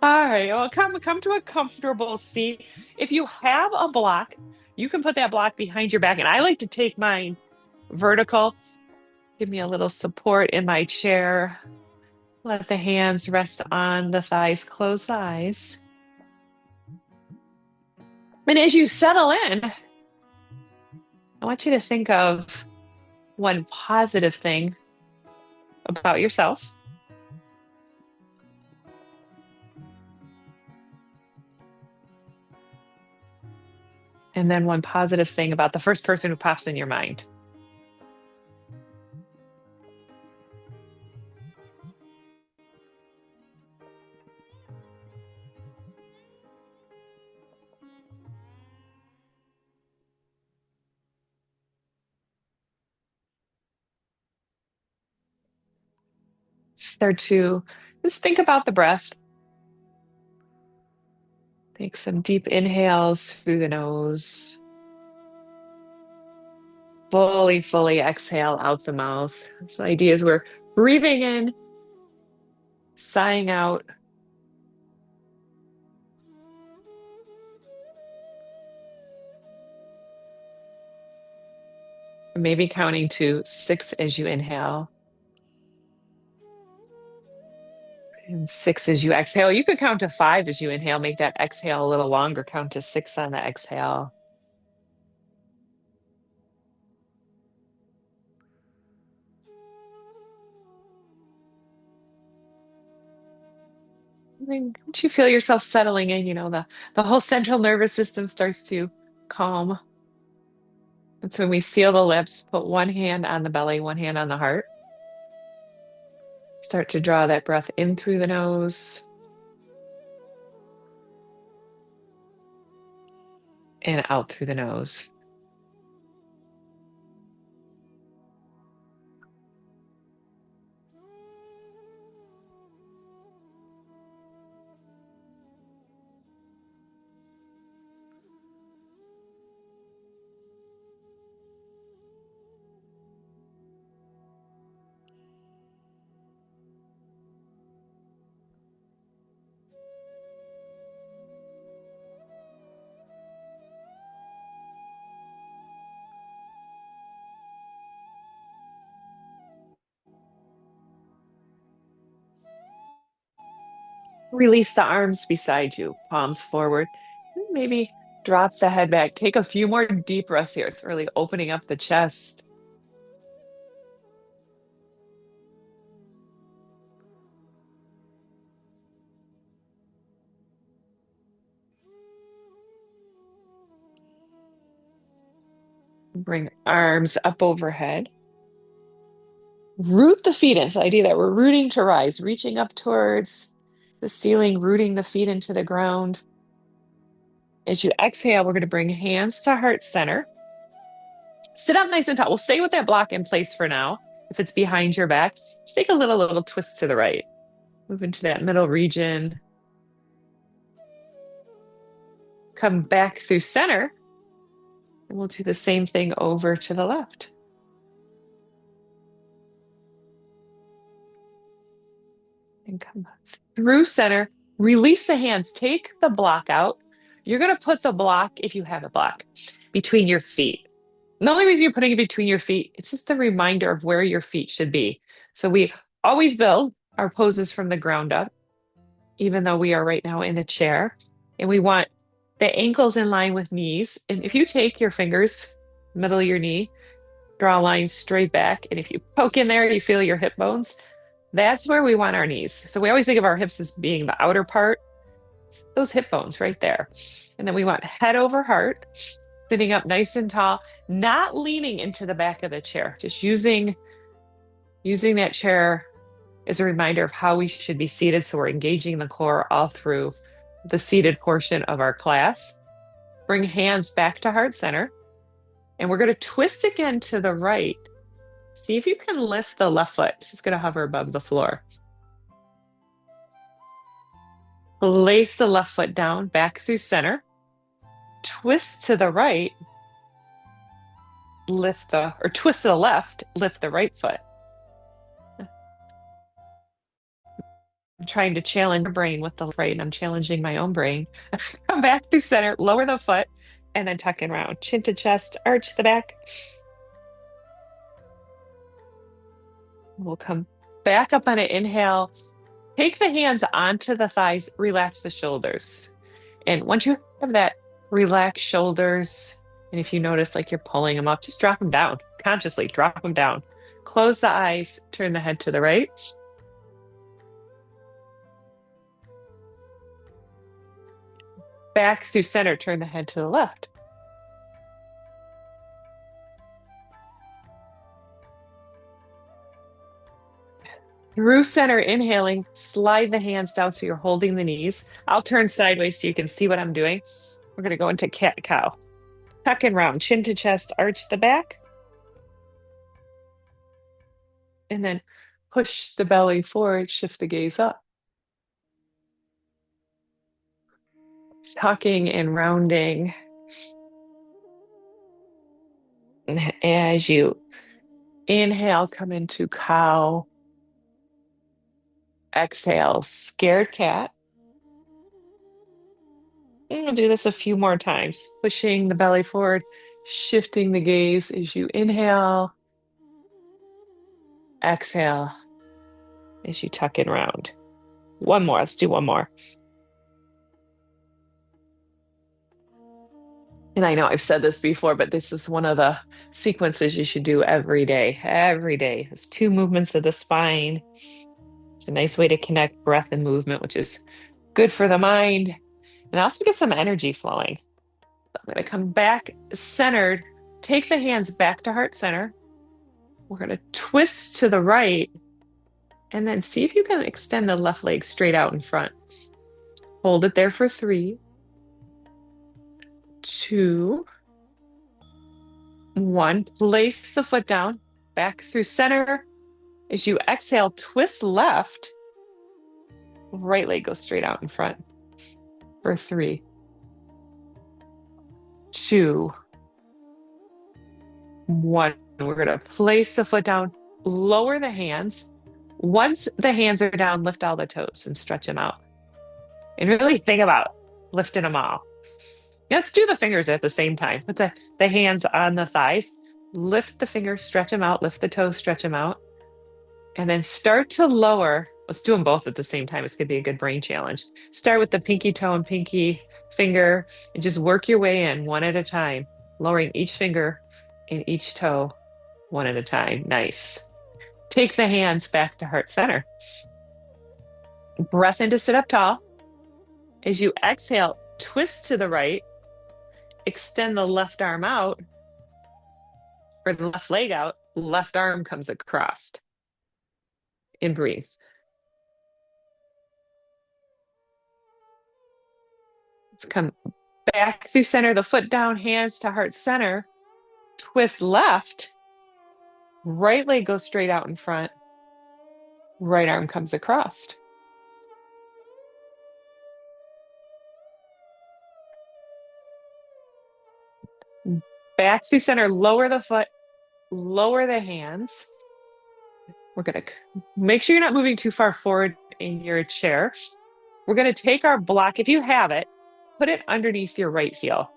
All right, well, come to a comfortable seat. If you have a block, you can put that block behind your back. And I like to take mine vertical. Give me a little support in my chair. Let the hands rest on the thighs. Close the eyes. And as you settle in, I want you to think of one positive thing about yourself, and then one positive thing about the first person who pops in your mind. Start to just think about the breath. Take some deep inhales through the nose. Fully exhale out the mouth. So, the idea is we're breathing in, sighing out, maybe counting to 6 as you inhale and 6 as you exhale. You could count to 5 as you inhale, make that exhale a little longer, count to 6 on the exhale. And then once you feel yourself settling in, the whole central nervous system starts to calm. That's when we seal the lips, put one hand on the belly, one hand on the heart. Start to draw that breath in through the nose and out through the nose. Release the arms beside you, palms forward. Maybe drop the head back. Take a few more deep breaths here. It's really opening up the chest. Bring arms up overhead. Root the feet in. It's the idea that we're rooting to rise, reaching up towards the ceiling, rooting the feet into the ground. As you exhale, we're going to bring hands to heart center. Sit up nice and tall. We'll stay with that block in place for now. If it's behind your back, just take a little twist to the right. Move into that middle region. Come back through center. And we'll do the same thing over to the left. And come through center. Release the hands. Take the block out. You're going to put the block, if you have a block, between your feet. The only reason you're putting it between your feet, it's just a reminder of where your feet should be. So we always build our poses from the ground up, even though we are right now in a chair. And we want the ankles in line with knees. And if you take your fingers, middle of your knee, draw a line straight back. And if you poke in there, you feel your hip bones. That's where we want our knees. So we always think of our hips as being the outer part, those hip bones right there. And then we want head over heart, sitting up nice and tall, not leaning into the back of the chair, just using that chair as a reminder of how we should be seated. So we're engaging the core all through the seated portion of our class. Bring hands back to heart center. And we're going to twist again to the right. See if you can lift the left foot. It's just going to hover above the floor. Place the left foot down, back through center. Twist to the right. Twist to the left, lift the right foot. I'm trying to challenge your brain with the right, and I'm challenging my own brain. Come back through center, lower the foot, and then tuck in round. Chin to chest, arch the back. We'll come back up on an inhale. Take the hands onto the thighs, relax the shoulders. And once you have that relaxed shoulders, and if you notice like you're pulling them up, just drop them down. Consciously drop them down. Close the eyes, turn the head to the right. Back through center, turn the head to the left. Through center, inhaling, slide the hands down so you're holding the knees. I'll turn sideways so you can see what I'm doing. We're going to go into cat-cow. Tuck and round, chin to chest, arch the back. And then push the belly forward, shift the gaze up. Tucking and rounding. And as you inhale, come into cow. Exhale, scared cat. And we'll do this a few more times, pushing the belly forward, shifting the gaze as you inhale. Exhale as you tuck and round. One more. Let's do one more. And I know I've said this before, but this is one of the sequences you should do every day. Every day. There's 2 movements of the spine. It's a nice way to connect breath and movement, which is good for the mind. And also get some energy flowing. So I'm going to come back centered. Take the hands back to heart center. We're going to twist to the right. And then see if you can extend the left leg straight out in front. Hold it there for 3, 2, 1. Place the foot down, back through center. As you exhale, twist left. Right leg goes straight out in front for 3, 2, 1. We're going to place the foot down, lower the hands. Once the hands are down, lift all the toes and stretch them out. And really think about lifting them all. Let's do the fingers at the same time. Put the hands on the thighs. Lift the fingers, stretch them out. Lift the toes, stretch them out. And then start to lower. Let's do them both at the same time. It's going to be a good brain challenge. Start with the pinky toe and pinky finger and just work your way in one at a time, lowering each finger and each toe one at a time. Nice. Take the hands back to heart center. Breath in to sit up tall. As you exhale, twist to the right. Extend the left arm out, or the left leg out, left arm comes across. And breathe. Let's come back through center, the foot down, hands to heart center. Twist left. Right leg goes straight out in front. Right arm comes across. Back through center, lower the foot, lower the hands. We're going to make sure you're not moving too far forward in your chair. We're going to take our block, if you have it, put it underneath your right heel.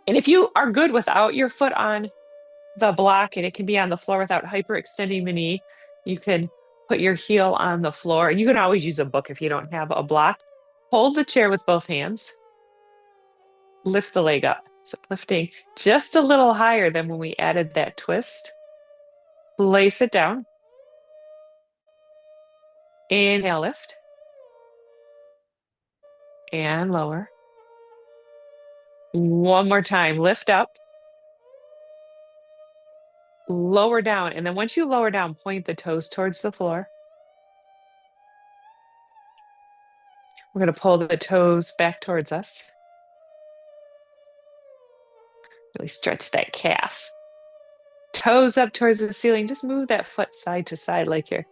And if you are good without your foot on the block and it can be on the floor without hyperextending the knee, you can put your heel on the floor. And you can always use a book if you don't have a block. Hold the chair with both hands. Lift the leg up. So lifting just a little higher than when we added that twist. Place it down. Inhale, lift. And lower. One more time. Lift up. Lower down. And then once you lower down, point the toes towards the floor. We're going to pull the toes back towards us. Really stretch that calf. Toes up towards the ceiling. Just move that foot side to side like you're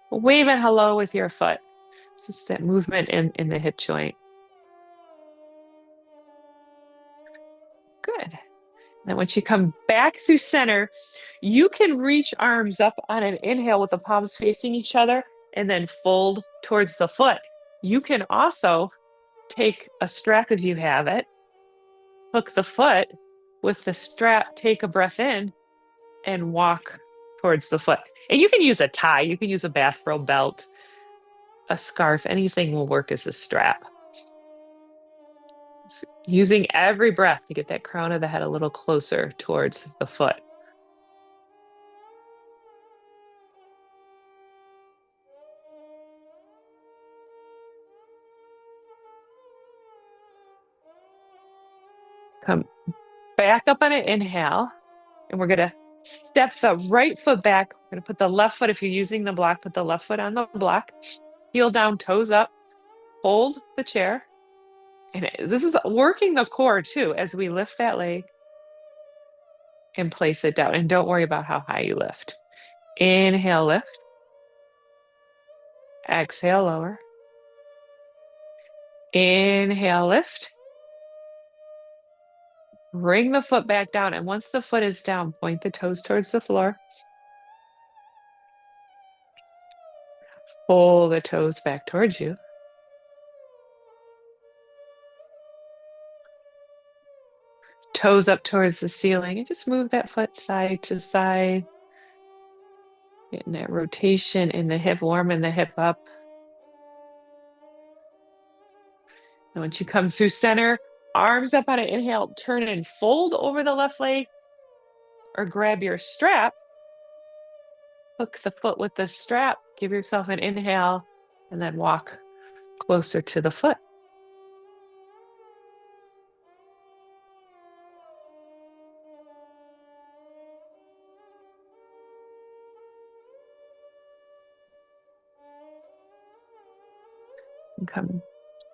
waving hello with your foot. It's just that movement in the hip joint. Good. Then once you come back through center, you can reach arms up on an inhale with the palms facing each other. and then fold towards the foot. You can also take a strap if you have it, hook the foot with the strap, take a breath in, and walk towards the foot. And you can use a tie, you can use a bathrobe belt, a scarf, anything will work as a strap. Using every breath to get that crown of the head a little closer towards the foot. Come back up on an inhale, and we're going to step the right foot back. We're going to put the left foot, if you're using the block, put the left foot on the block, heel down, toes up, hold the chair. And this is working the core too as we lift that leg and place it down. And don't worry about how high you lift. Inhale, lift. Exhale, lower. Inhale, lift. Bring the foot back down. And once the foot is down, point the toes towards the floor. Pull the toes back towards you. Toes up towards the ceiling. And just move that foot side to side. Getting that rotation in the hip, warming the hip up. And once you come through center, arms up on an inhale, turn and fold over the left leg, or grab your strap, hook the foot with the strap, give yourself an inhale, and then walk closer to the foot. And come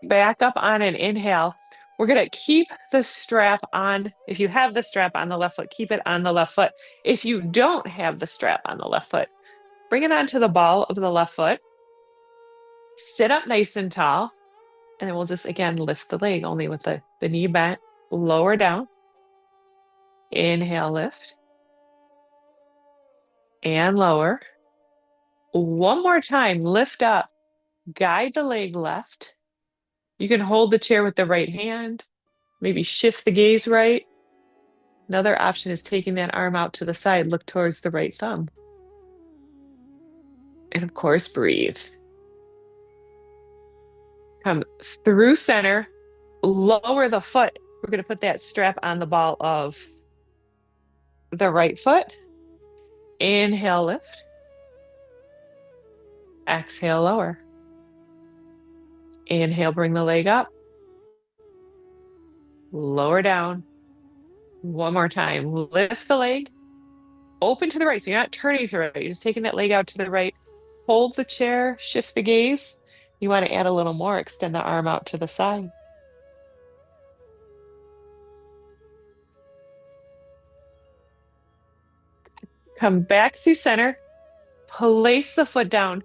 back up on an inhale. We're going to keep the strap on. If you have the strap on the left foot, keep it on the left foot. If you don't have the strap on the left foot, bring it onto the ball of the left foot. Sit up nice and tall. And then we'll just, again, lift the leg only with the knee bent, lower down. Inhale, lift. And lower. One more time, lift up. Guide the leg left. You can hold the chair with the right hand. Maybe shift the gaze right. Another option is taking that arm out to the side, look towards the right thumb. And of course, breathe. Come through center, lower the foot. We're going to put that strap on the ball of the right foot. Inhale, lift. Exhale, lower. Inhale, bring the leg up. Lower down. One more time. Lift the leg. Open to the right. So you're not turning to the right. You're just taking that leg out to the right. Hold the chair. Shift the gaze. You want to add a little more. Extend the arm out to the side. Come back through center. Place the foot down.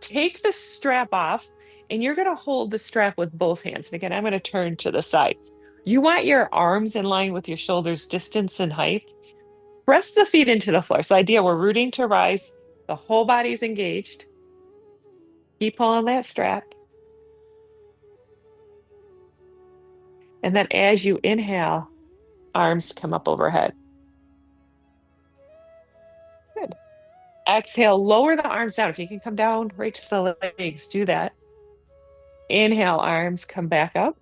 Take the strap off. And you're going to hold the strap with both hands. And again, I'm going to turn to the side. You want your arms in line with your shoulders, distance and height. Press the feet into the floor. So idea, we're rooting to rise. The whole body's engaged. Keep pulling that strap. And then as you inhale, arms come up overhead. Good. Exhale, lower the arms down. If you can come down right to the legs, do that. Inhale, arms come back up.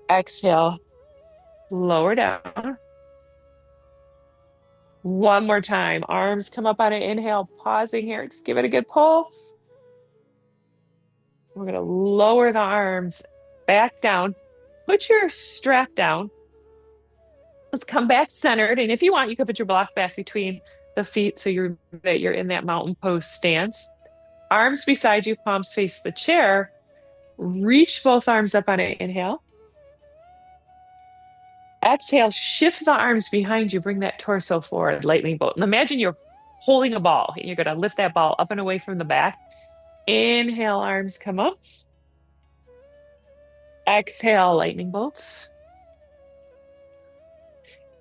Exhale, lower down. One more time. Arms come up on an inhale, pausing here. Just give it a good pull. We're going to lower the arms back down. Put your strap down. Let's come back centered. And if you want, you could put your block back between the feet so you're in that mountain pose stance. Arms beside you, palms face the chair. Reach both arms up on an inhale. Exhale, shift the arms behind you. Bring that torso forward, lightning bolt. And imagine you're holding a ball. And you're going to lift that ball up and away from the back. Inhale, arms come up. Exhale, lightning bolts.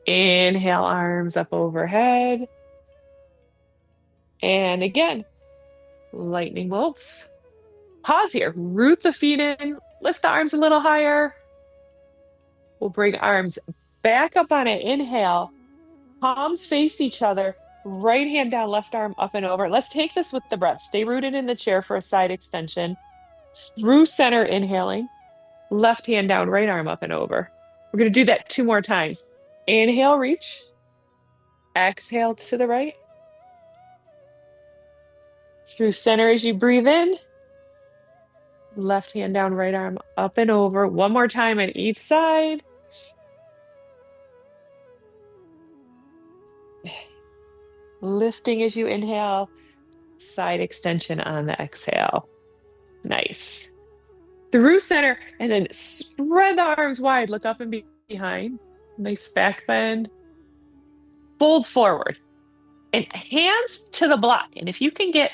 Inhale, arms up overhead. And again, lightning bolts. Pause here. Root the feet in. Lift the arms a little higher. We'll bring arms back up on it. Inhale. Palms face each other. Right hand down, left arm up and over. Let's take this with the breath. Stay rooted in the chair for a side extension. Through center, inhaling. Left hand down, right arm up and over. We're going to do that 2 more times. Inhale, reach. Exhale to the right. Through center as you breathe in. Left hand down, right arm up and over. 1 more time on each side. Lifting as you inhale. Side extension on the exhale. Nice. Through center, and then spread the arms wide. Look up and behind. Nice back bend. Fold forward. And hands to the block. And if you can get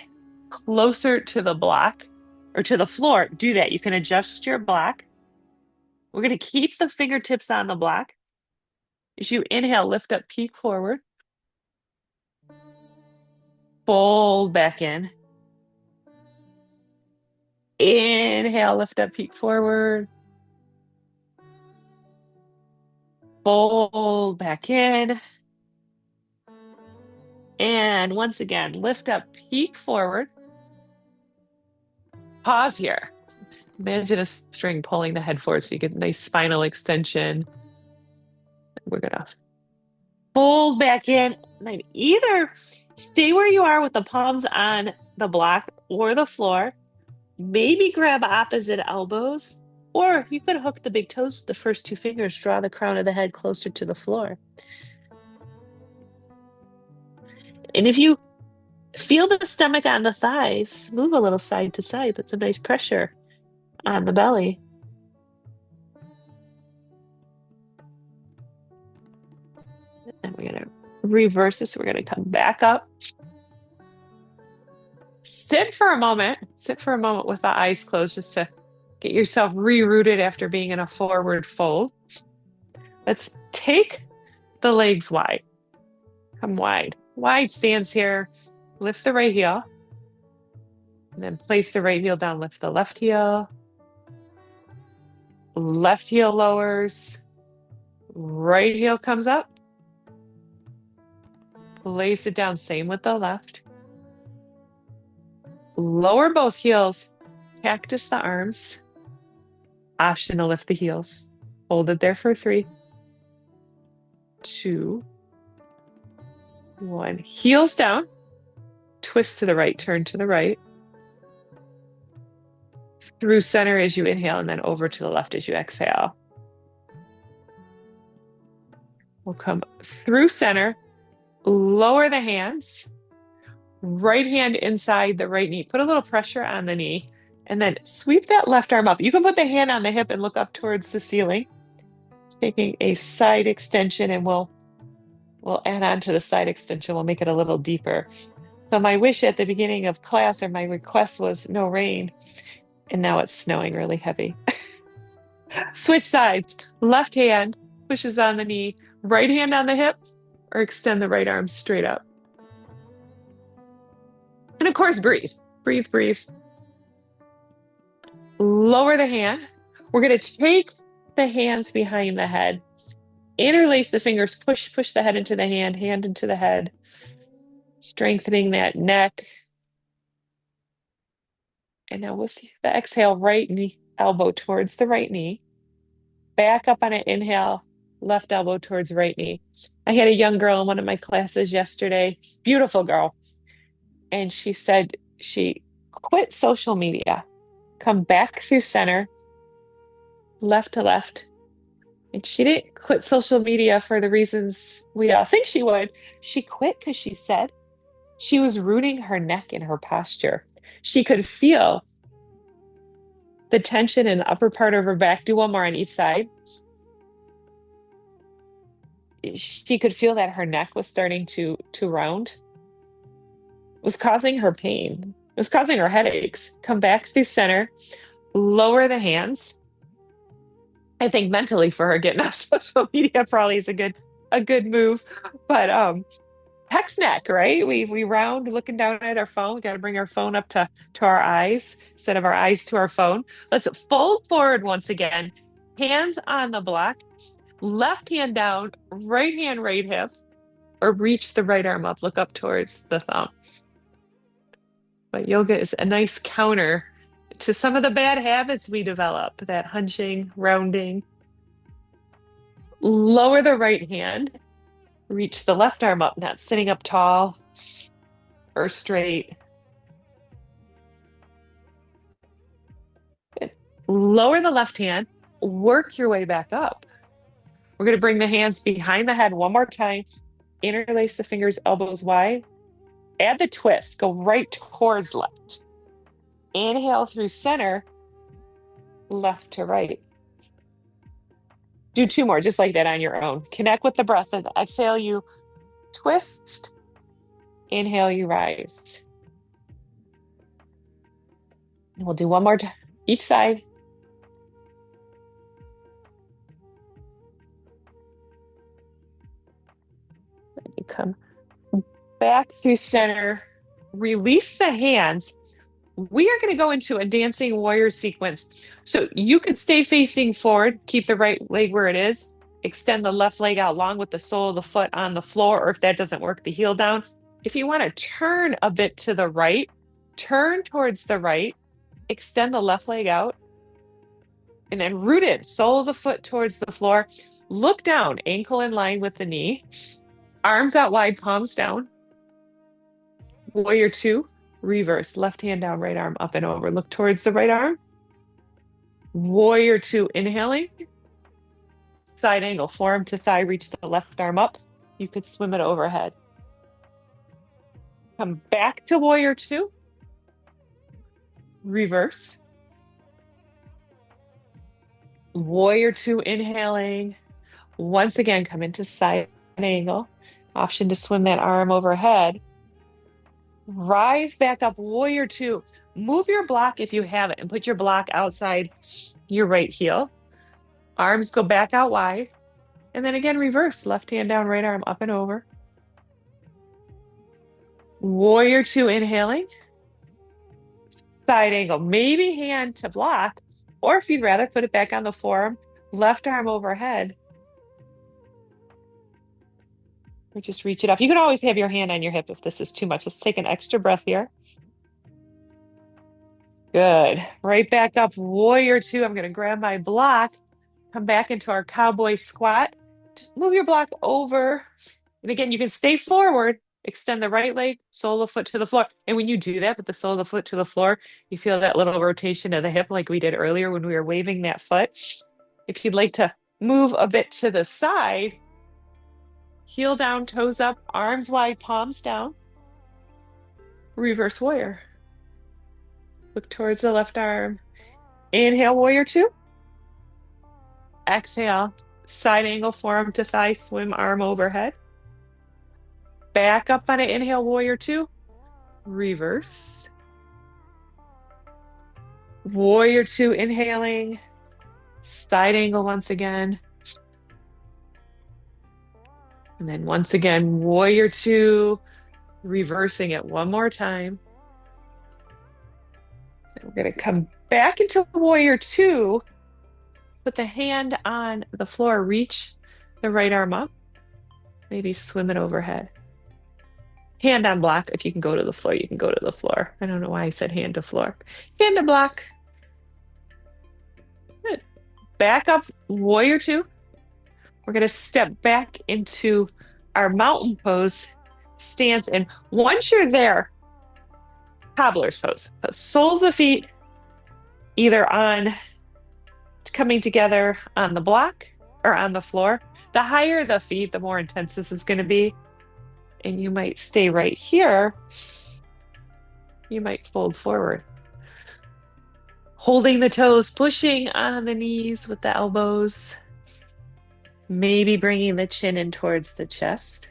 closer to the block or to the floor, do that. You can adjust your block. We're going to keep the fingertips on the block. As you inhale, lift up, peek forward. Fold back in. Inhale, lift up, peek forward. Fold back in. And once again, lift up, peek forward. Pause here. Imagine a string pulling the head forward so you get a nice spinal extension. We're gonna fold back in. And then either stay where you are with the palms on the block or the floor. Maybe grab opposite elbows, or you could hook the big toes with the first 2 fingers, draw the crown of the head closer to the floor. And if you feel the stomach on the thighs, move a little side to side, put some nice pressure on the belly. And we're going to reverse this. We're going to come back up. Sit for a moment. Sit for a moment with the eyes closed just to get yourself re-rooted after being in a forward fold. Let's take the legs wide. Come wide. Wide stance here. Lift the right heel. And then place the right heel down. Lift the left heel. Left heel lowers. Right heel comes up. Place it down. Same with the left. Lower both heels. Cactus the arms. Option to lift the heels. Hold it there for 3, 2, 1. Heels down. Twist to the right. Turn to the right. Through center as you inhale, and then over to the left as you exhale. We'll come through center. Lower the hands. Right hand inside the right knee. Put a little pressure on the knee. And then sweep that left arm up. You can put the hand on the hip and look up towards the ceiling. Taking a side extension, and we'll add on to the side extension. We'll make it a little deeper. So my wish at the beginning of class, or my request, was no rain. And now it's snowing really heavy. Switch sides. Left hand pushes on the knee. Right hand on the hip, or extend the right arm straight up. And of course, breathe. Breathe, breathe. Lower the hand. We're going to take the hands behind the head. Interlace the fingers. Push the head into the hand into the head. Strengthening that neck. And now with the exhale, right knee, elbow towards the right knee. Back up on an inhale, left elbow towards right knee. I had a young girl in one of my classes yesterday, beautiful girl. And she said she quit social media, come back through center, left to left. And she didn't quit social media for the reasons we all think she would. She quit because she said she was rooting her neck in her posture. She could feel the tension in the upper part of her back. Do 1 more on each side. She could feel that her neck was starting to round. It was causing her pain. It was causing her headaches. Come back through center, lower the hands. I think mentally for her, getting off social media probably is a good move. But Hex neck, right? We round looking down at our phone. We got to bring our phone up to our eyes instead of our eyes to our phone. Let's fold forward once again. Hands on the block, left hand down, right hand right hip, or reach the right arm up, look up towards the thumb. But yoga is a nice counter to some of the bad habits we develop, that hunching, rounding. Lower the right hand, reach the left arm up, not sitting up tall or straight. Good. Lower the left hand, work your way back up. We're going to bring the hands behind the head one more time. Interlace the fingers, elbows wide. Add the twist, go right towards left. Inhale through center, left to right. Do two more, just like that on your own. Connect with the breath and exhale, you twist. Inhale, you rise. And we'll do one more time, each side. You come back through center, release the hands. We are going to go into a dancing warrior sequence. So you can stay facing forward, keep the right leg where it is, extend the left leg out long with the sole of the foot on the floor, or if that doesn't work, the heel down. If you want to turn a bit to the right, turn towards the right, extend the left leg out, and then rooted, sole of the foot towards the floor. Look down, ankle in line with the knee, arms out wide, palms down. Warrior two, reverse, left hand down, right arm up and over. Look towards the right arm. Warrior two, inhaling. Side angle, forearm to thigh, reach the left arm up. You could swim it overhead. Come back to warrior two. Reverse. Warrior two, inhaling. Once again, come into side angle. Option to swim that arm overhead. Rise back up, warrior two. Move your block if you have it and put your block outside your right heel. Arms go back out wide. And then again, reverse. Left hand down, right arm up and over. Warrior two, inhaling. Side angle, maybe hand to block, or if you'd rather, put it back on the forearm, left arm overhead. Or just reach it up. You can always have your hand on your hip if this is too much. Let's take an extra breath here. Good. Right back up, warrior two. I'm going to grab my block, come back into our cowboy squat. Just move your block over. And again, you can stay forward, extend the right leg, sole of the foot to the floor. And when you do that with the sole of the foot to the floor, you feel that little rotation of the hip like we did earlier when we were waving that foot. If you'd like to move a bit to the side, heel down, toes up, arms wide, palms down. Reverse warrior. Look towards the left arm. Inhale, warrior two. Exhale, side angle, forearm to thigh, swim arm overhead. Back up on an inhale, warrior two. Reverse. Warrior two, inhaling. Side angle once again. And then once again, warrior two, reversing it one more time. And we're going to come back into warrior two. Put the hand on the floor, reach the right arm up. Maybe swim it overhead. Hand on block. If you can go to the floor, you can go to the floor. I don't know why I said hand to floor. Hand to block. Good. Back up, warrior two. We're going to step back into our mountain pose stance. And once you're there, cobbler's pose. So soles of feet either on coming together on the block or on the floor. The higher the feet, the more intense this is going to be. And you might stay right here. You might fold forward. Holding the toes, pushing on the knees with the elbows. Maybe bringing the chin in towards the chest.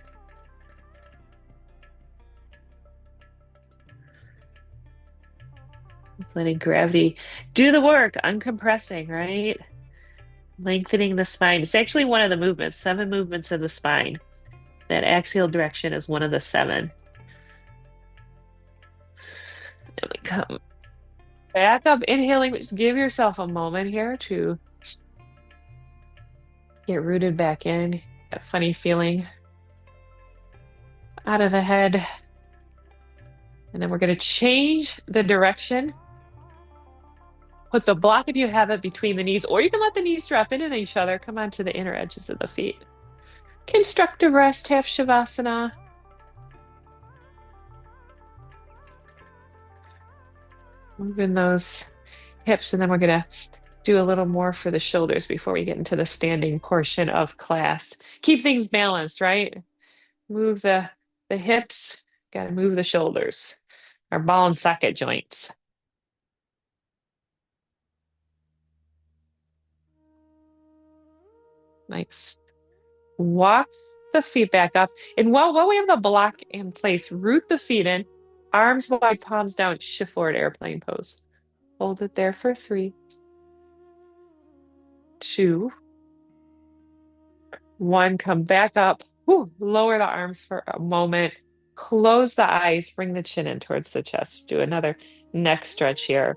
Letting gravity do the work, uncompressing, right? Lengthening the spine. It's actually one of the movements, 7 movements of the spine. That axial direction is one of the seven. And we come back up, inhaling. Just give yourself a moment here to get rooted back in. That funny feeling out of the head. And then we're going to change the direction. Put the block, if you have it, between the knees, or you can let the knees drop into each other. Come onto the inner edges of the feet. Constructive rest, half Shavasana. Moving those hips, and then we're going to do a little more for the shoulders before we get into the standing portion of class. Keep things balanced, right? Move the hips, got to move the shoulders, our ball and socket joints. Nice. Walk the feet back up. And while we have the block in place, root the feet in, arms wide, palms down, shift forward, airplane pose. Hold it there for 3, 2, 1. Come back up. Whew, lower the arms for a moment. Close the eyes. Bring the chin in towards the chest. Do another neck stretch here.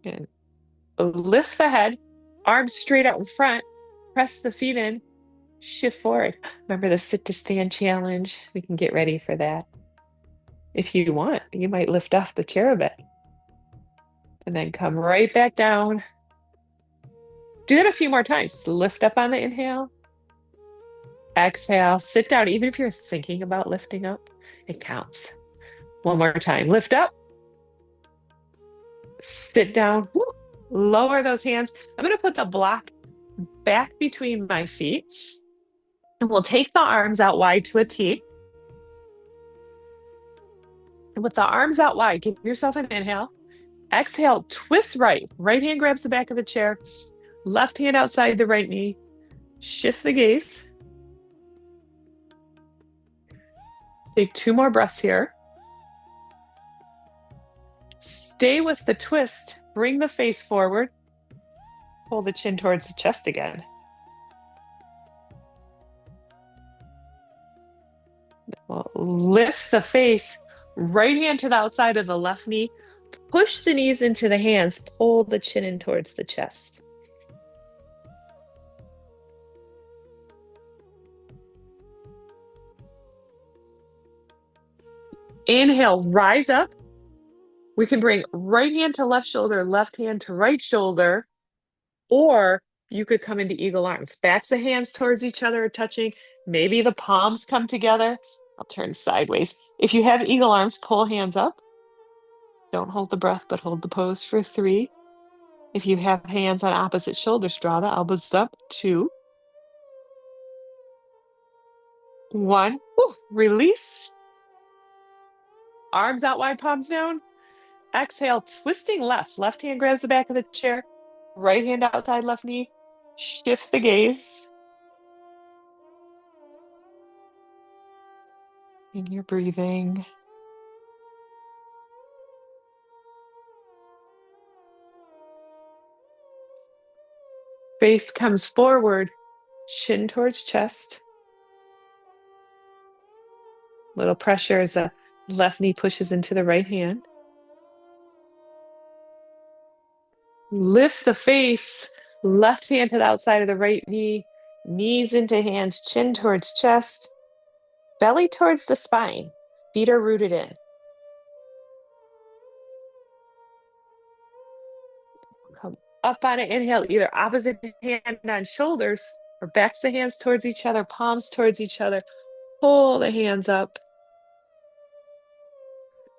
And lift the head. Arms straight out in front. Press the feet in. Shift forward. Remember the sit to stand challenge? We can get ready for that. If you want, you might lift off the chair a bit. And then come right back down. Do that a few more times. Just lift up on the inhale. Exhale, sit down. Even if you're thinking about lifting up, it counts. One more time. Lift up. Sit down. Woo. Lower those hands. I'm going to put the block back between my feet. And we'll take the arms out wide to a T. And with the arms out wide, give yourself an inhale. Exhale, twist right. Right hand grabs the back of the chair. Left hand outside the right knee. Shift the gaze. Take 2 more breaths here. Stay with the twist. Bring the face forward. Pull the chin towards the chest again. We'll lift the face. Right hand to the outside of the left knee. Push the knees into the hands. Pull the chin in towards the chest. Inhale, rise up. We can bring right hand to left shoulder, left hand to right shoulder, or you could come into eagle arms. Backs of hands towards each other are touching. Maybe the palms come together. I'll turn sideways. If you have eagle arms, pull hands up. Don't hold the breath, but hold the pose for 3. If you have hands on opposite shoulders, draw the elbows up. 2, 1. Woo. Release. Arms out wide, palms down. Exhale, twisting left. Left hand grabs the back of the chair. Right hand outside left knee. Shift the gaze. And you're breathing. Face comes forward, chin towards chest. Little pressure as the left knee pushes into the right hand. Lift the face, left hand to the outside of the right knee, knees into hands, chin towards chest, belly towards the spine. Feet are rooted in. Come up on an inhale, either opposite hand on shoulders or backs of hands towards each other, palms towards each other. Pull the hands up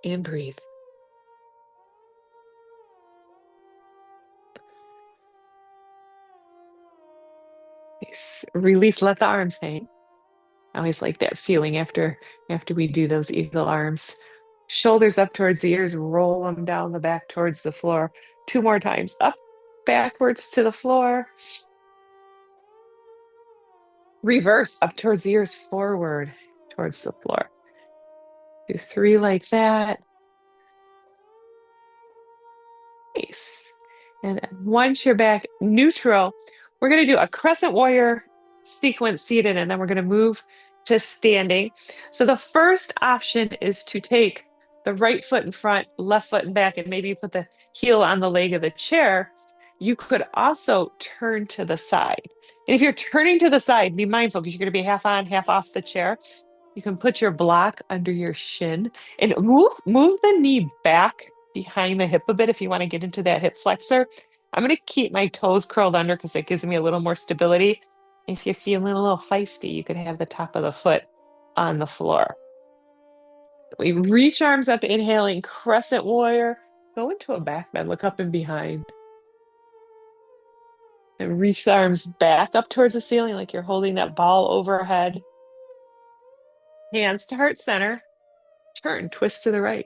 and breathe. Release, let the arms hang. I always like that feeling after we do those eagle arms. Shoulders up towards the ears, roll them down the back towards the floor. 2 more times. Up, backwards to the floor. Reverse, up towards the ears, forward towards the floor. Do 3 like that. Nice. And once you're back neutral, We're going to do a crescent warrior sequence seated, and then we're going to move to standing. So the first option is to take the right foot in front, left foot in back, and maybe put the heel on the leg of the chair. You could also turn to the side. And if you're turning to the side, be mindful because you're going to be half on, half off the chair. You can put your block under your shin and move the knee back behind the hip a bit if you want to get into that hip flexor. I'm going to keep my toes curled under because it gives me a little more stability. If you're feeling a little feisty, you could have the top of the foot on the floor. We reach arms up, inhaling crescent warrior. Go into a back bend, look up and behind. And reach the arms back up towards the ceiling like you're holding that ball overhead. Hands to heart center. Turn, twist to the right.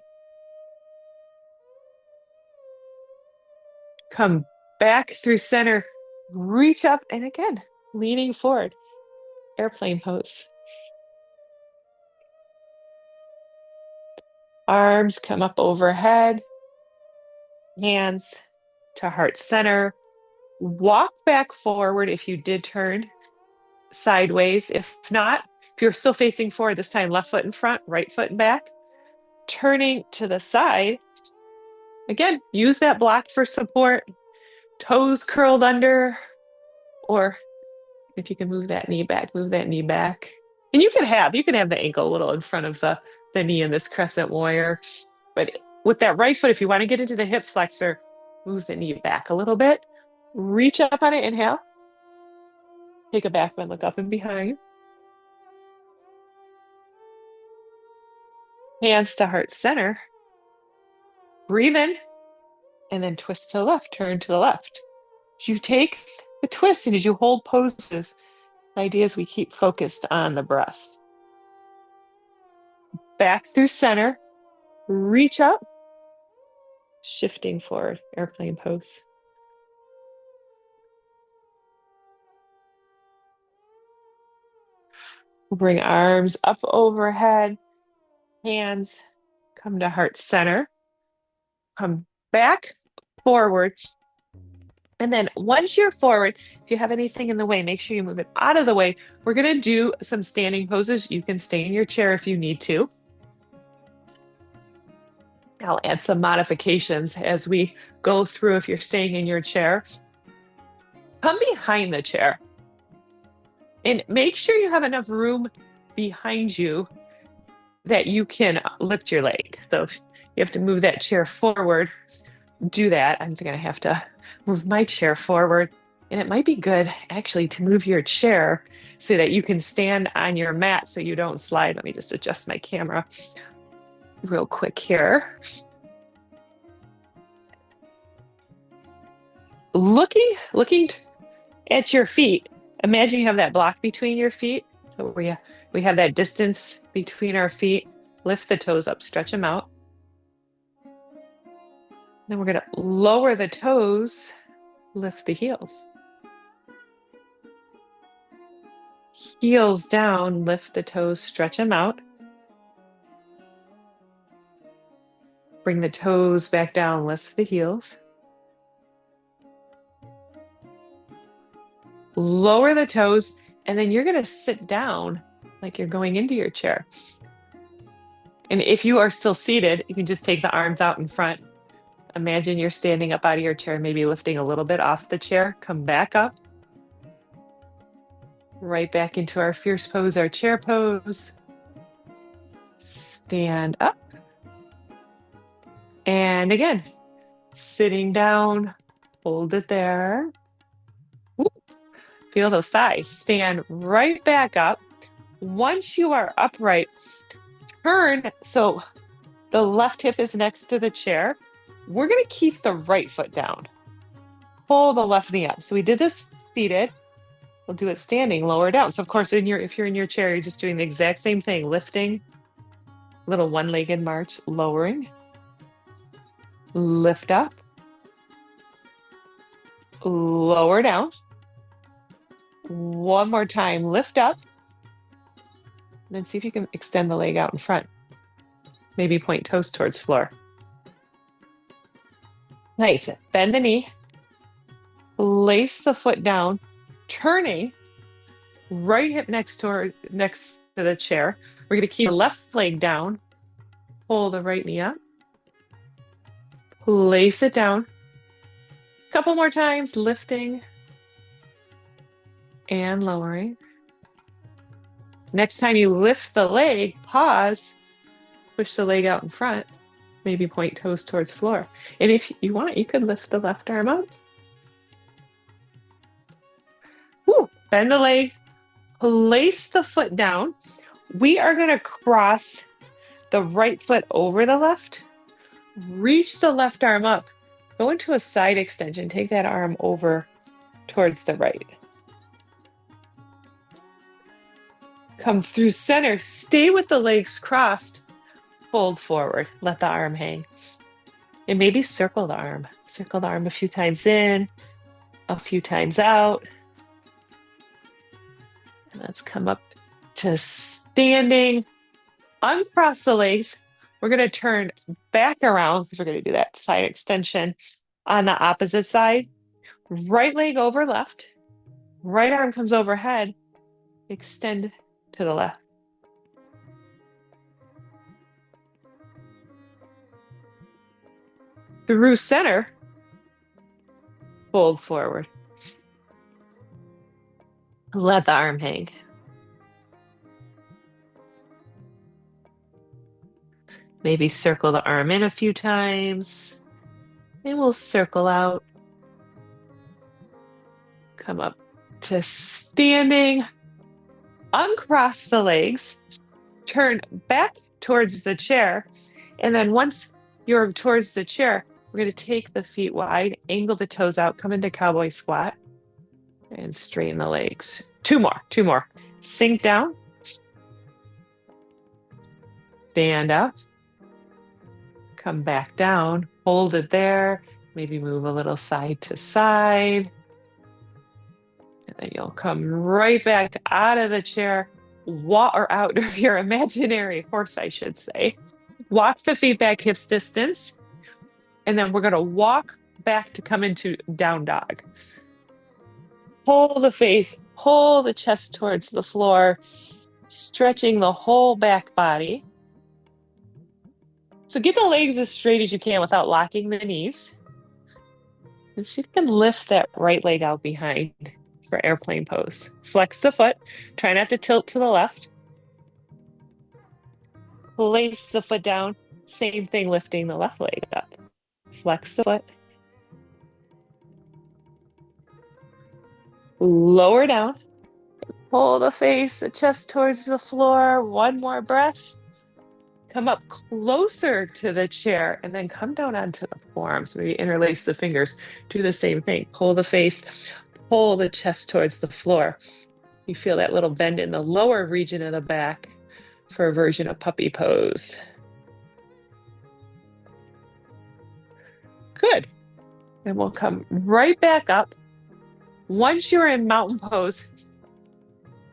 Come back through center. Reach up and again, leaning forward. Airplane pose. Arms come up overhead. Hands to heart center. Walk back forward if you did turn sideways. If not, if you're still facing forward, this time left foot in front, right foot in back. Turning to the side. Again, use that block for support. Toes curled under, or if you can move that knee back, move that knee back. And you can have the ankle a little in front of the knee in this crescent warrior. But with that right foot, if you want to get into the hip flexor, move the knee back a little bit. Reach up on it, inhale. Take a back bend, look up and behind. Hands to heart center. Breathe in, and then twist to the left, turn to the left. As you take the twist and as you hold poses, the idea is we keep focused on the breath. Back through center, reach up, shifting forward, airplane pose. We'll bring arms up overhead, hands come to heart center, come back forward. And then once you're forward, if you have anything in the way, make sure you move it out of the way. We're going to do some standing poses. You can stay in your chair if you need to. I'll add some modifications as we go through if you're staying in your chair. Come behind the chair and make sure you have enough room behind you that you can lift your leg. So if you have to move that chair forward, do that. I'm going to have to move my chair forward. And it might be good actually to move your chair so that you can stand on your mat so you don't slide. Let me just adjust my camera real quick here. Looking at your feet, imagine you have that block between your feet. So we have that distance between our feet. Lift the toes up, stretch them out. Then we're going to lower the toes, lift the heels. Heels down, lift the toes, stretch them out. Bring the toes back down, lift the heels. Lower the toes, and then you're going to sit down like you're going into your chair. And if you are still seated, you can just take the arms out in front. Imagine you're standing up out of your chair, maybe lifting a little bit off the chair. Come back up. Right back into our fierce pose, our chair pose. Stand up. And again, sitting down, hold it there. Ooh, feel those thighs. Stand right back up. Once you are upright, turn so the left hip is next to the chair. We're going to keep the right foot down. Pull the left knee up. So we did this seated. We'll do it standing, lower down. So of course, if you're in your chair, you're just doing the exact same thing. Lifting, little one-legged march, lowering. Lift up. Lower down. One more time, lift up. And then see if you can extend the leg out in front. Maybe point toes towards floor. Nice. Bend the knee. Place the foot down. turning, right hip next to the chair. We're going to keep the left leg down, pull the right knee up, place it down. A couple more times, lifting and lowering. Next time you lift the leg, pause, push the leg out in front, maybe point toes towards floor. And if you want, you could lift the left arm up. Woo, bend the leg, place the foot down. We are going to cross the right foot over the left, reach the left arm up, go into a side extension, take that arm over towards the right. Come through center, stay with the legs crossed, fold forward, let the arm hang. And maybe circle the arm. Circle the arm a few times in, a few times out. And let's come up to standing. Uncross the legs. We're going to turn back around because we're going to do that side extension on the opposite side. Right leg over left. Right arm comes overhead. Extend to the left. Through center, fold forward. Let the arm hang. Maybe circle the arm in a few times. And we'll circle out. Come up to standing. Uncross the legs. Turn back towards the chair. And then once you're towards the chair, we're going to take the feet wide, angle the toes out, come into cowboy squat, and straighten the legs. Two more. Sink down. Stand up. Come back down. Hold it there. Maybe move a little side to side. And then you'll come right back out of the chair, or out of your imaginary horse, I should say. Walk the feet back hips distance. And then we're going to walk back to come into down dog. Pull the face, pull the chest towards the floor, stretching the whole back body. So get the legs as straight as you can without locking the knees. And see if you can lift that right leg out behind for airplane pose. Flex the foot. Try not to tilt to the left. Place the foot down. Same thing, lifting the left leg up. Flex the foot. Lower down. Pull the face, the chest towards the floor. One more breath. Come up closer to the chair and then come down onto the forearms. Maybe interlace the fingers. Do the same thing. Pull the face, pull the chest towards the floor. You feel that little bend in the lower region of the back for a version of puppy pose. Good. And we'll come right back up. Once you're in mountain pose,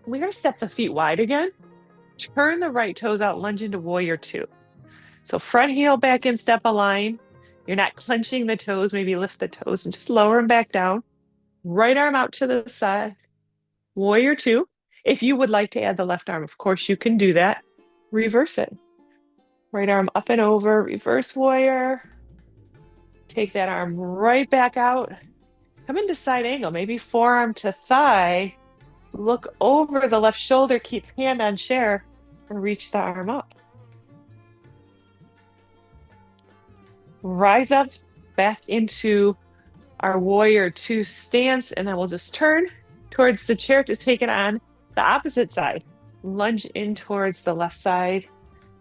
we're going to step the feet wide again. Turn the right toes out, lunge into warrior two. So front heel back in, step align. You're not clenching the toes. Maybe lift the toes and just lower them back down. Right arm out to the side. Warrior two. If you would like to add the left arm, of course, you can do that. Reverse it. Right arm up and over, reverse warrior. Take that arm right back out. Come into side angle, maybe forearm to thigh. Look over the left shoulder, keep hand on chair, and reach the arm up. Rise up back into our warrior two stance, and then we'll just turn towards the chair to take it on the opposite side. Lunge in towards the left side,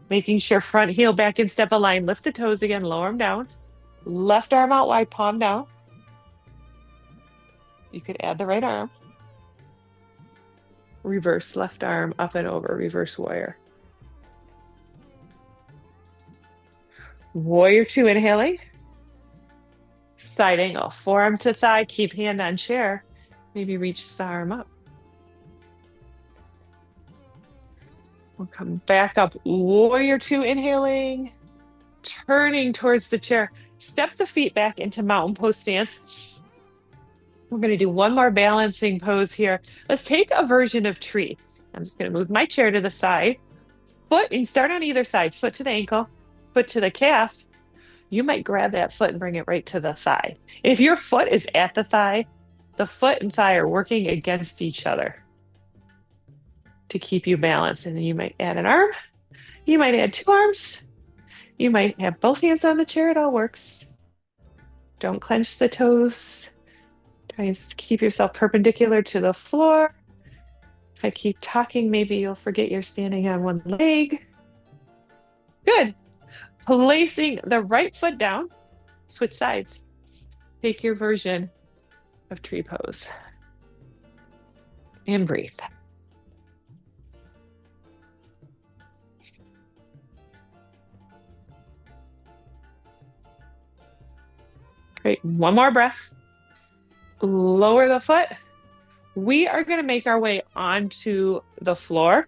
making sure front heel back in, step align. Lift the toes again, lower them down. Left arm out wide, palm down. You could add the right arm. Reverse left arm up and over, reverse warrior. Warrior two, inhaling. Side angle, forearm to thigh, keep hand on chair. Maybe reach the arm up. We'll come back up, warrior two, inhaling. Turning towards the chair. Step the feet back into mountain pose stance. We're going to do one more balancing pose here. Let's take a version of tree. I'm just going to move my chair to the side. Foot, and start on either side. Foot to the ankle, foot to the calf. You might grab that foot and bring it right to the thigh. If your foot is at the foot and thigh are working against each other to keep you balanced. And then you might add an arm. You might add two arms. You might have both hands on the chair. It all works. Don't clench the toes. Try and keep yourself perpendicular to the floor. If I keep talking, maybe you'll forget you're standing on one leg. Good. Placing the right foot down, switch sides. Take your version of tree pose and breathe. Great. One more breath. Lower the foot. We are going to make our way onto the floor.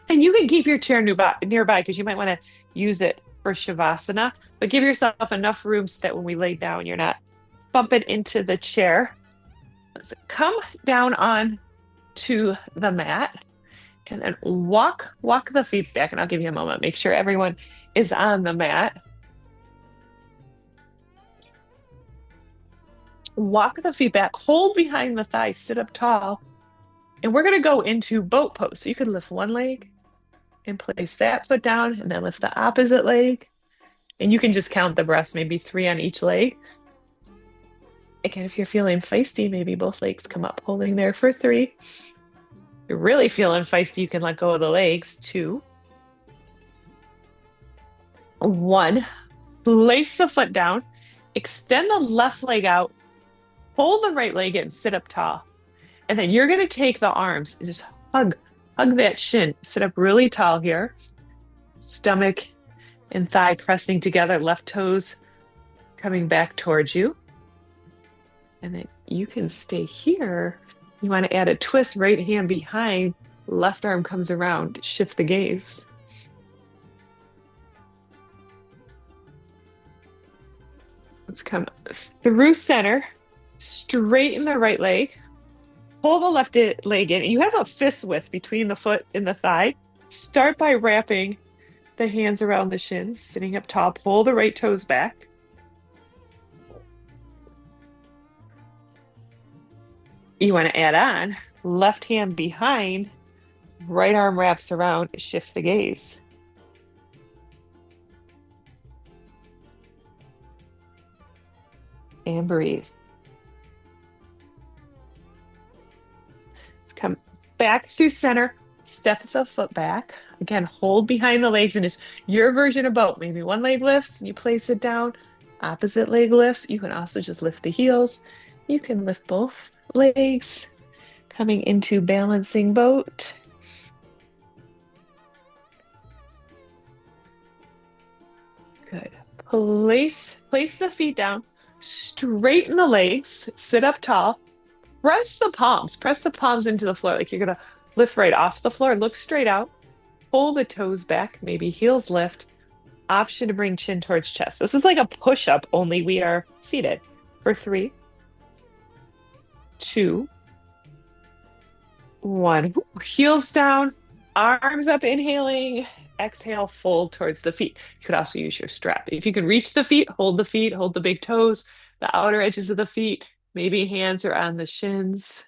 And you can keep your chair nearby because you might want to use it for Shavasana, but give yourself enough room so that when we lay down, you're not bumping into the chair. Let's come down on to the mat and then walk the feet back. And I'll give you a moment. Make sure everyone is on the mat. Walk the feet back, hold behind the thighs, sit up tall. And we're going to go into boat pose. So you can lift one leg and place that foot down and then lift the opposite leg. And you can just count the breaths, maybe 3 on each leg. Again, if you're feeling feisty, maybe both legs come up, holding there for 3. If you're really feeling feisty, you can let go of the legs. 2, 1. Place the foot down, extend the left leg out, hold the right leg in, sit up tall. And then you're going to take the arms and just hug that shin. Sit up really tall here. Stomach and thigh pressing together, left toes coming back towards you. And then you can stay here. You want to add a twist, right hand behind, left arm comes around, shift the gaze. Let's come through center, straighten the right leg, pull the left leg in. You have a fist width between the foot and the thigh. Start by wrapping the hands around the shins, sitting up tall, pull the right toes back. You want to add on, left hand behind, right arm wraps around, shift the gaze. And breathe. Let's come back through center, step the foot back. Again, hold behind the legs, and it's your version of boat. Maybe one leg lifts and you place it down, opposite leg lifts. You can also just lift the heels. You can lift both legs, coming into balancing boat. Good. Place the feet down, straighten the legs, sit up tall, press the palms into the floor like you're going to lift right off the floor. Look straight out, pull the toes back, maybe heels lift. Option to bring chin towards chest. This is like a push-up, only we are seated. For 3, 2, 1. Heels down, arms up, inhaling. Exhale, fold towards the feet. You could also use your strap. If you can reach the feet, hold the big toes, the outer edges of the feet. Maybe hands are on the shins.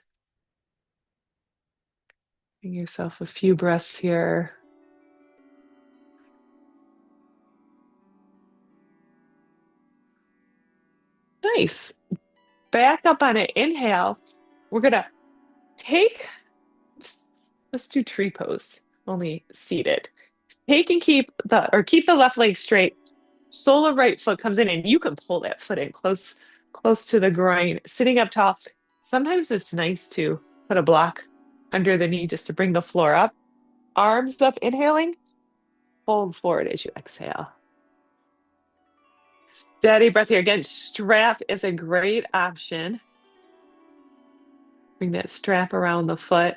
Give yourself a few breaths here. Nice. Back up on an inhale. We're going to let's do tree pose, only seated. Take and keep the left leg straight. Sole of right foot comes in, and you can pull that foot in close to the groin, sitting up tall. Sometimes it's nice to put a block under the knee just to bring the floor up. Arms up, inhaling, fold forward as you exhale. Steady breath here. Again, strap is a great option. Bring that strap around the foot.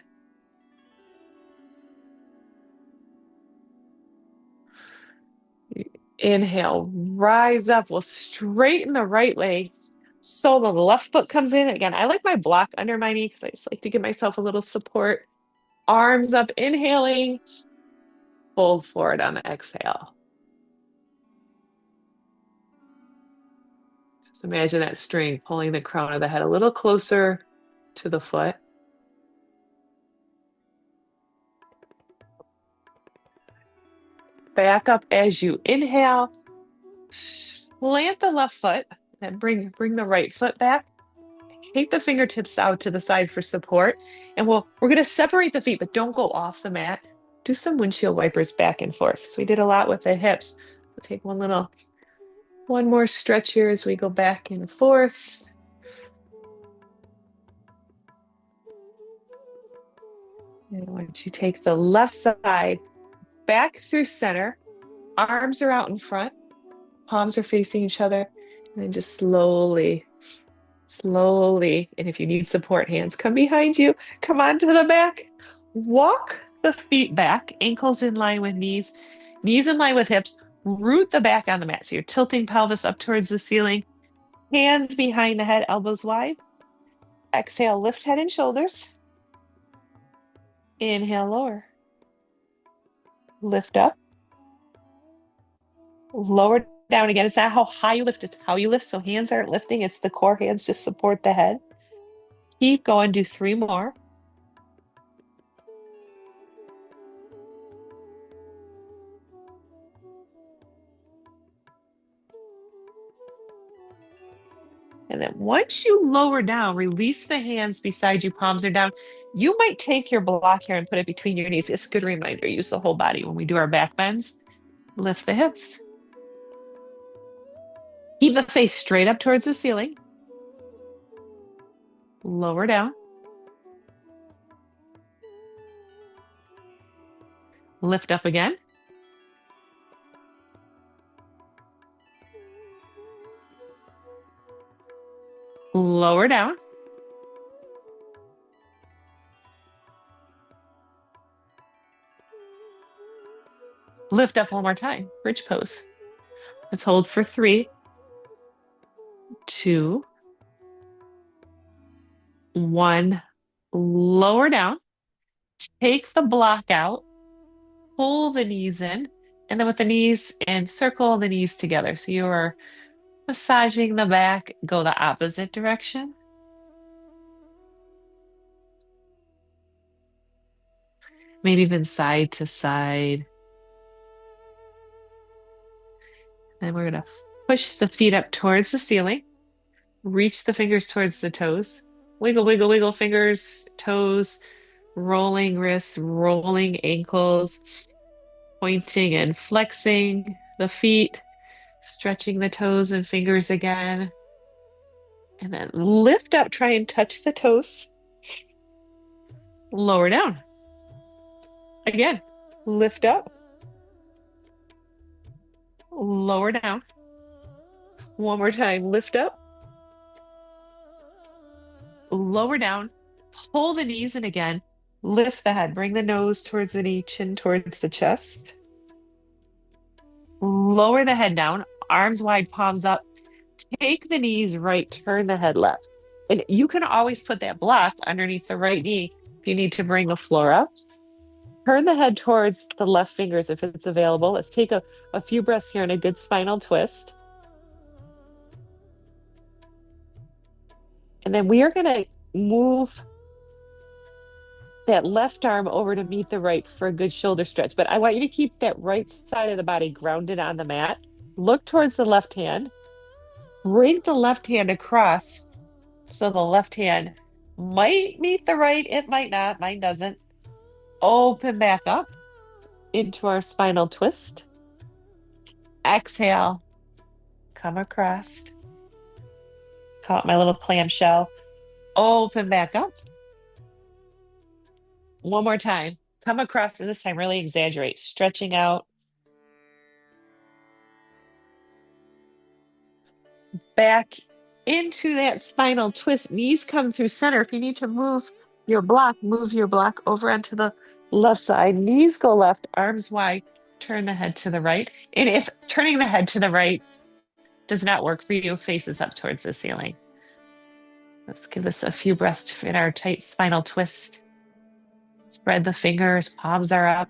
Inhale, rise up. We'll straighten the right leg. sole of the left foot comes in. Again, I like my block under my knee because I just like to give myself a little support. Arms up, inhaling, fold forward on the exhale. Just imagine that string pulling the crown of the head a little closer to the foot. Back up as you inhale. Plant the left foot, then bring the right foot back. Take the fingertips out to the side for support. And we're going to separate the feet, but don't go off the mat. Do some windshield wipers back and forth. So we did a lot with the hips. We'll take one more stretch here as we go back and forth. And once you take the left side back through center, arms are out in front, palms are facing each other, and then just slowly, and if you need support, hands come behind you, come onto the back, walk the feet back, ankles in line with knees, knees in line with hips, root the back on the mat. So you're tilting pelvis up towards the ceiling, hands behind the head, elbows wide. Exhale, lift head and shoulders. Inhale, lower. Lift up. Lower down again. It's not how high you lift, it's how you lift. So hands aren't lifting, it's the core, hands just support the head. Keep going, do 3 more. And then once you lower down, release the hands beside you, palms are down. You might take your block here and put it between your knees. It's a good reminder. Use the whole body when we do our back bends. Lift the hips. Keep the face straight up towards the ceiling. Lower down. Lift up again. Lower down. Lift up one more time. Bridge pose. Let's hold for 3, 2, 1. Lower down. Take the block out. Pull the knees in. And then with the knees in, circle the knees together. So you are massaging the back. Go the opposite direction. Maybe even side to side. And we're going to push the feet up towards the ceiling. Reach the fingers towards the toes. Wiggle, wiggle, wiggle fingers, toes, rolling wrists, rolling ankles, pointing and flexing the feet, stretching the toes and fingers again. And then lift up, try and touch the toes. Lower down. Again, lift up. Lower down. One more time, lift up. Lower down. Pull the knees in again. Lift the head. Bring the nose towards the knee, chin towards the chest. Lower the head down. Arms wide, palms up. Take the knees right, turn the head left. And you can always put that block underneath the right knee if you need to bring the floor up. Turn the head towards the left fingers if it's available. Let's take a few breaths here in a good spinal twist. And then we are going to move that left arm over to meet the right for a good shoulder stretch. But I want you to keep that right side of the body grounded on the mat. Look towards the left hand. Bring the left hand across. So the left hand might meet the right, it might not, mine doesn't. Open back up into our spinal twist. Exhale, come across. Call it my little clamshell. Open back up. One more time. Come across, and this time really exaggerate, stretching out. Back into that spinal twist. Knees come through center. If you need to move your block over onto the left side. Knees go left, arms wide. Turn the head to the right. And if turning the head to the right does not work for you, faces up towards the ceiling. Let's give this a few breaths in our tight spinal twist. Spread the fingers, palms are up.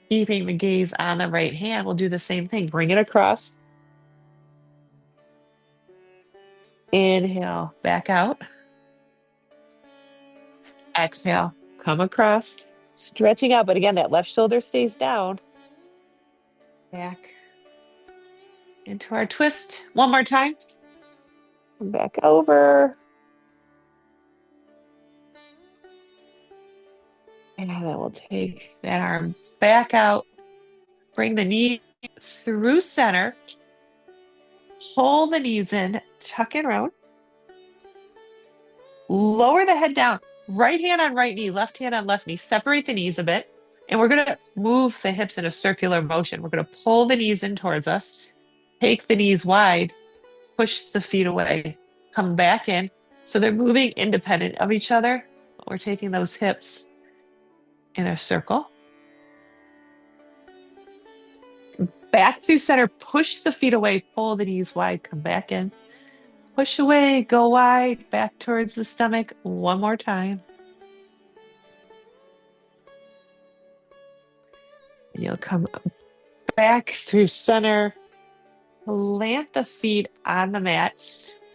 Keeping the gaze on the right hand, we'll do the same thing. Bring it across. Inhale, back out. Exhale, come across. Stretching out, but again, that left shoulder stays down. Back into our twist. One more time. Come back over. And then we'll take that arm back out. Bring the knee through center. Pull the knees in, tuck and round. Lower the head down. Right hand on right knee, left hand on left knee. Separate the knees a bit. And we're going to move the hips in a circular motion. We're going to pull the knees in towards us. Take the knees wide. Push the feet away. Come back in. So they're moving independent of each other. We're taking those hips in a circle. Back through center. Push the feet away. Pull the knees wide. Come back in. Push away, go wide, back towards the stomach. One more time. And you'll come back through center. Plant the feet on the mat.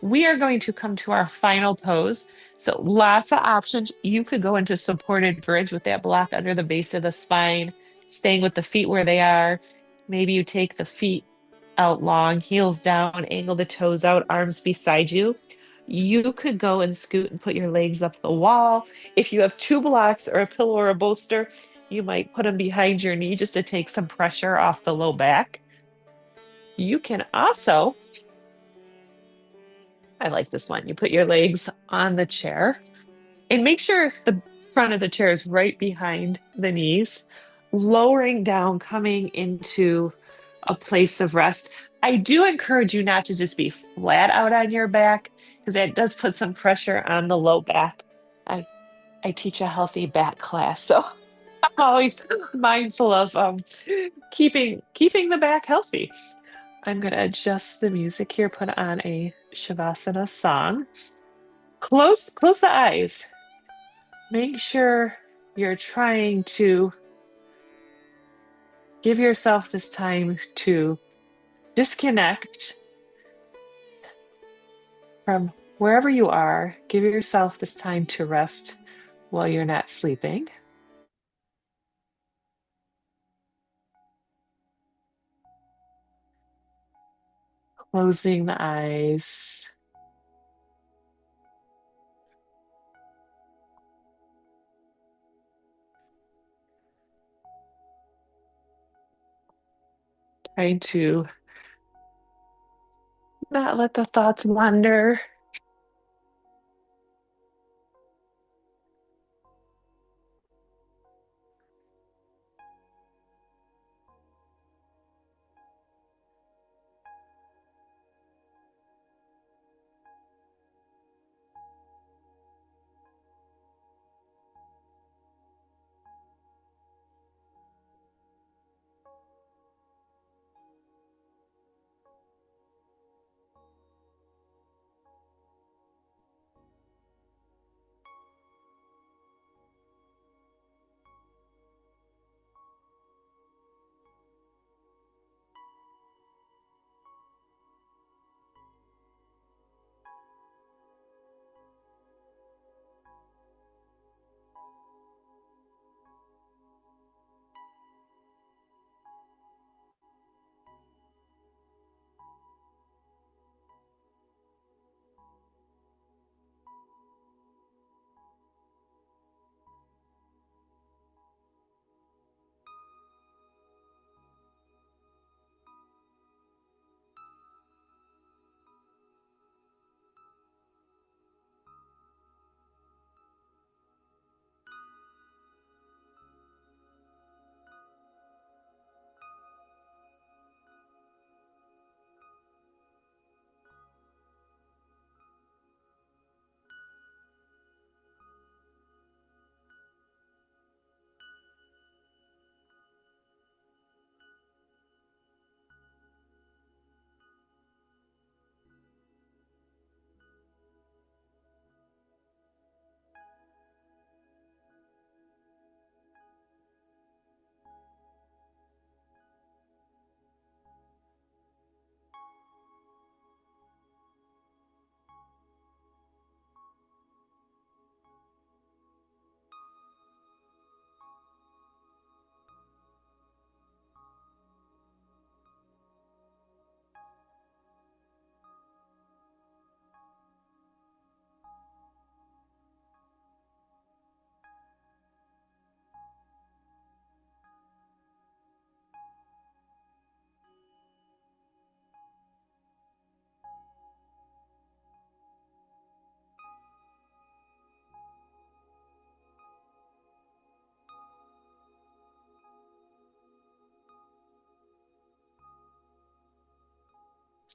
We are going to come to our final pose. So lots of options. You could go into supported bridge with that block under the base of the spine, staying with the feet where they are. Maybe you take the feet out long, heels down, angle the toes out, arms beside you. You could go and scoot and put your legs up the wall. If you have two blocks or a pillow or a bolster, you might put them behind your knee just to take some pressure off the low back. You can also, I like this one, you put your legs on the chair and make sure the front of the chair is right behind the knees, lowering down, coming into a place of rest. I do encourage you not to just be flat out on your back because that does put some pressure on the low back. I, I teach a healthy back class, so I'm always mindful of keeping the back healthy. I'm going to adjust the music here, put on a Shavasana song. Close the eyes. Make sure you're trying to give yourself this time to disconnect from wherever you are. Give yourself this time to rest while you're not sleeping. Closing the eyes. Trying to not let the thoughts wander.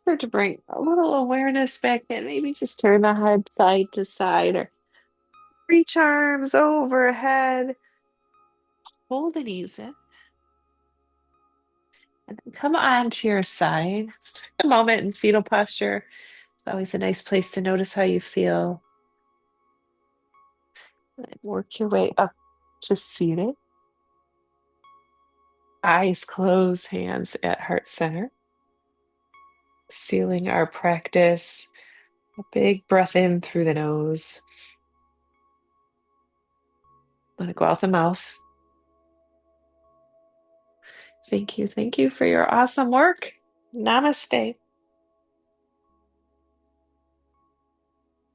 Start to bring a little awareness back in. Maybe just turn the head side to side or reach arms overhead. Hold and ease it. And then come on to your side. Just take a moment in fetal posture. It's always a nice place to notice how you feel. And then work your way up to seated. Eyes closed, hands at heart center. Sealing our practice. A big breath in through the nose. Let it go out the mouth. Thank you. Thank you for your awesome work. Namaste.